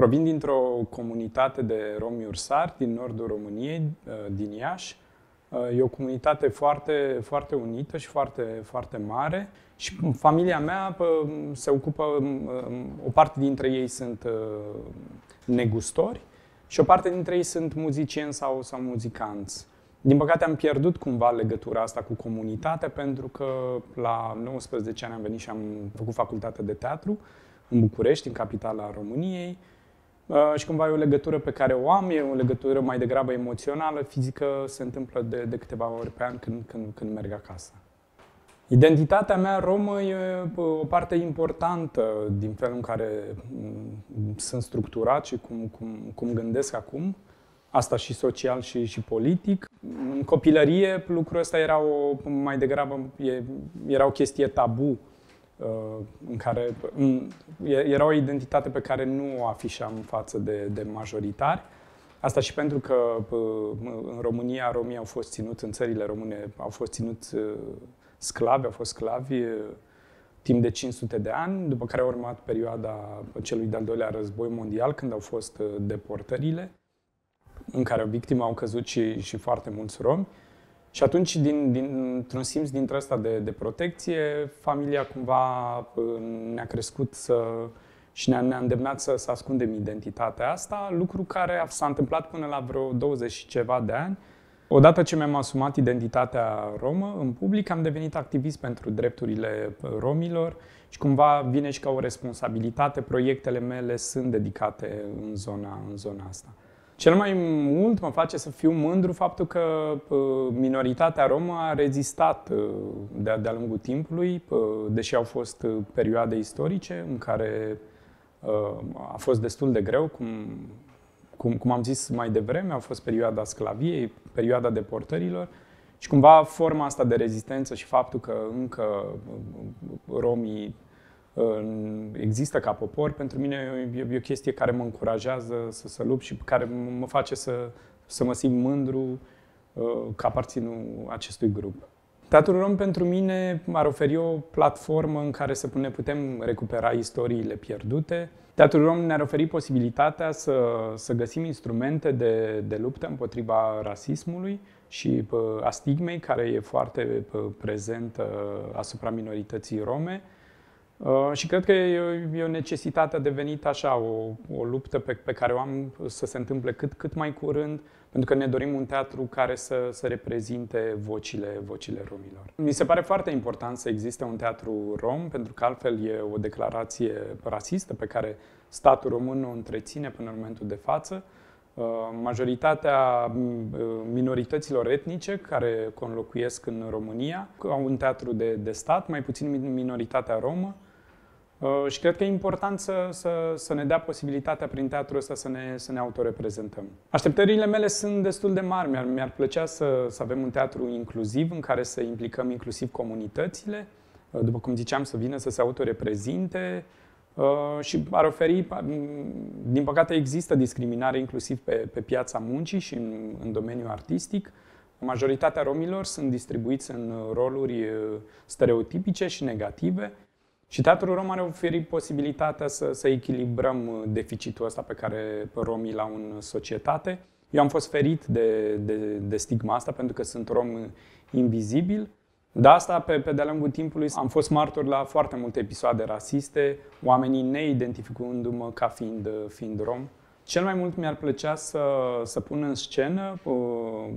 Provin dintr-o comunitate de romi ursari din nordul României, din Iași. E o comunitate foarte, foarte unită și foarte, foarte mare. Și familia mea se ocupă, o parte dintre ei sunt negustori și o parte dintre ei sunt muzicieni sau muzicanți. Din păcate am pierdut cumva legătura asta cu comunitatea, pentru că la 19 ani am venit și am făcut facultatea de teatru în București, în capitala României. Și cumva e o legătură pe care o am, e o legătură mai degrabă emoțională, fizică se întâmplă de câteva ori pe an când merg acasă. Identitatea mea romă e o parte importantă din felul în care sunt structurat și cum gândesc acum. Asta și social și politic. În copilărie lucrul ăsta mai degrabă era o chestie tabu, în care era o identitate pe care nu o afișam față de majoritari. Asta și pentru că în România romii au fost ținuți, în țările române au fost ținuți sclavi, au fost sclavi timp de 500 de ani, după care a urmat perioada celui de-al doilea război mondial, când au fost deportările, în care victime au căzut și foarte mulți romi. Și atunci, dintr-un simț dintre ăsta de protecție, familia cumva ne-a crescut și ne-a îndemnat să ascundem identitatea asta, lucru care s-a întâmplat până la vreo 20 și ceva de ani. Odată ce mi-am asumat identitatea romă în public, am devenit activist pentru drepturile romilor și cumva vine și ca o responsabilitate. Proiectele mele sunt dedicate în zona asta. Cel mai mult mă face să fiu mândru faptul că minoritatea romă a rezistat de-a lungul timpului, deși au fost perioade istorice în care a fost destul de greu, cum am zis mai devreme, a fost perioada sclaviei, perioada deportărilor și cumva forma asta de rezistență și faptul că încă romii există ca popor, pentru mine e o chestie care mă încurajează să lupt și care mă face să mă simt mândru că aparțin acestui grup. Teatrul Rom pentru mine ar oferi o platformă în care să ne putem recupera istoriile pierdute. Teatrul Rom ne-ar oferi posibilitatea să găsim instrumente de luptă împotriva rasismului și a stigmei care e foarte prezentă asupra minorității rome. Și cred că e o necesitate devenită așa, o luptă pe care o am să se întâmple cât mai curând, pentru că ne dorim un teatru care să reprezinte vocile romilor. Mi se pare foarte important să existe un teatru rom, pentru că altfel e o declarație rasistă pe care statul român o întreține până în momentul de față. Majoritatea minorităților etnice care conlocuiesc în România au un teatru de stat, mai puțin minoritatea romă. Și cred că e important să ne dea posibilitatea prin teatrul ăsta să ne autoreprezentăm. Așteptările mele sunt destul de mari. Mi-ar plăcea să avem un teatru inclusiv în care să implicăm inclusiv comunitățile, după cum ziceam, să vină să se autoreprezinte și ar oferi, din păcate există discriminare inclusiv pe piața muncii și în domeniul artistic. Majoritatea romilor sunt distribuiți în roluri stereotipice și negative. Și Teatrul Rom are oferit posibilitatea să echilibrăm deficitul ăsta pe care romii l-au în societate. Eu am fost ferit de stigma asta pentru că sunt rom invizibil. De asta, pe de-a lungul timpului, am fost martor la foarte multe episoade rasiste, oamenii neidentificându-mă ca fiind rom. Cel mai mult mi-ar plăcea să pun în scenă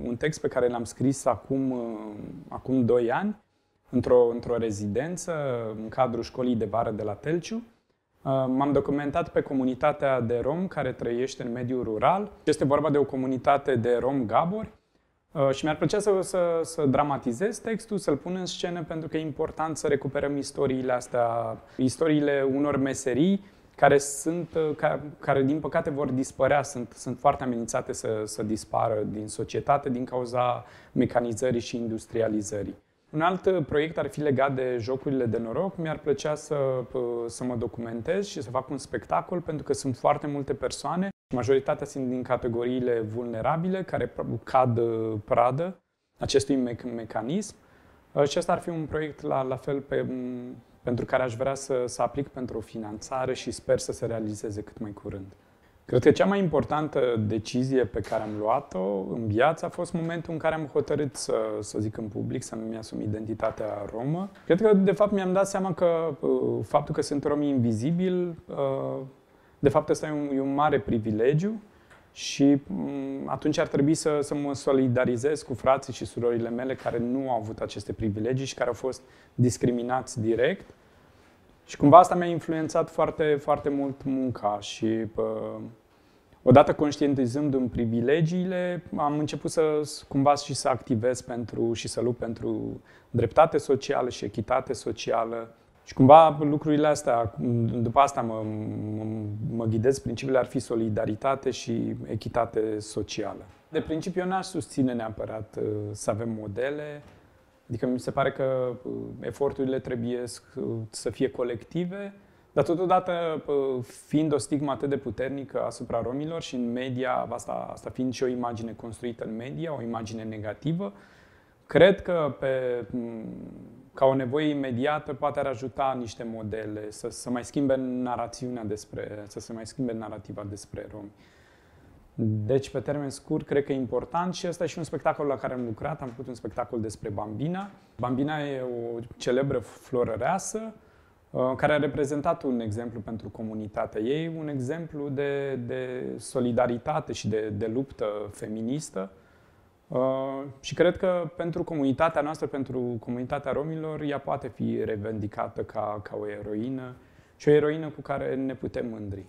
un text pe care l-am scris acum 2 ani, într-o rezidență, în cadrul școlii de vară de la Telciu. M-am documentat pe comunitatea de rom care trăiește în mediul rural. Este vorba de o comunitate de rom gabori și mi-ar plăcea să dramatizez textul, să-l pun în scenă, pentru că e important să recuperăm istoriile astea, istoriile unor meserii care din păcate vor dispărea, sunt foarte amenințate să dispară din societate din cauza mecanizării și industrializării. Un alt proiect ar fi legat de jocurile de noroc. Mi-ar plăcea să mă documentez și să fac un spectacol, pentru că sunt foarte multe persoane. Majoritatea sunt din categoriile vulnerabile, care cad pradă acestui mecanism. Și ăsta ar fi un proiect la fel pentru care aș vrea să aplic pentru o finanțare și sper să se realizeze cât mai curând. Cred că cea mai importantă decizie pe care am luat-o în viață a fost momentul în care am hotărât să zic în public, să-mi asum identitatea romă. Cred că, de fapt, mi-am dat seama că faptul că sunt rom invizibil, de fapt, ăsta e un mare privilegiu și atunci ar trebui să mă solidarizez cu frații și surorile mele care nu au avut aceste privilegii și care au fost discriminați direct. Și cumva asta mi-a influențat foarte, foarte mult munca și odată conștientizându-mi privilegiile, am început cumva și să activez și să lupt pentru dreptate socială și echitate socială. Și cumva lucrurile astea, după asta mă ghidez, principiile ar fi solidaritate și echitate socială. De principiu, eu n-aș susține neapărat să avem modele. Adică mi se pare că eforturile trebuie să fie colective, dar totodată fiind o stigmă atât de puternică asupra romilor și în media, asta fiind și o imagine construită în media, o imagine negativă, cred că ca o nevoie imediată poate ar ajuta niște modele să se mai schimbe narativa despre romi. Deci, pe termen scurt, cred că e important și ăsta e și un spectacol la care am lucrat. Am făcut un spectacol despre Bambina. Bambina e o celebră florăreasă care a reprezentat un exemplu pentru comunitatea ei, un exemplu de solidaritate și de luptă feministă. Și cred că pentru comunitatea noastră, pentru comunitatea romilor, ea poate fi revendicată ca o eroină și o eroină cu care ne putem mândri.